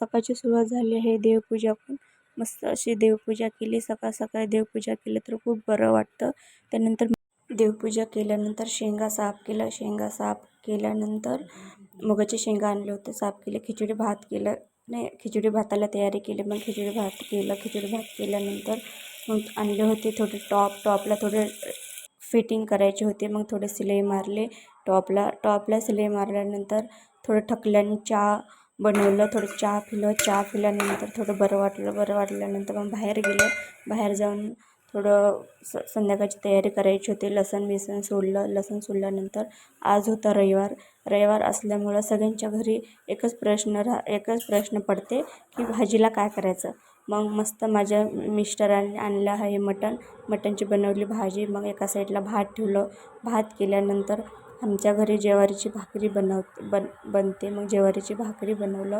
सकाळची सुरुवात झाली आहे देवपूजा पण. मस्त अशी देवपूजा केली. सकाळ सकाळी देवपूजा केली तर खूप बरं वाटतं. त्यानंतर देवपूजा केल्यानंतर शेंगा साफ केलं. शेंगा साफ केल्यानंतर मुगाचे शेंगा आणले होते, साफ केले. खिचडी भात केलं. नाही, खिचडी भाताला तयारी केली. मग खिचडी भात केलं. खिचडी भात केल्यानंतर मग आणले होते थोडे टॉपला थोडे फिटिंग करायचे होते. मग थोडे सिलाई मारले टॉपला सिलाई मारल्यानंतर थोडं थकल्याने चहा बनवलं. थोडं चहा पिलं. चहा पिल्यानंतर थोडं बरं वाटल्यानंतर मग बाहेर जाऊन थोडं संध्याकाळची तयारी करायची होती. लसूण सोडल्यानंतर आज होता रविवार असल्यामुळं सगळ्यांच्या घरी एकच प्रश्न पडते की भाजीला काय करायचं. मग मस्त माझ्या मिस्टरांनी आणलं आहे मटणची बनवली भाजी. मग एका साईडला भात ठेवलं. भात केल्यानंतर आमच्या घरी ज्वारीची भाकरी बनते. मग ज्वारीची भाकरी बनवलं.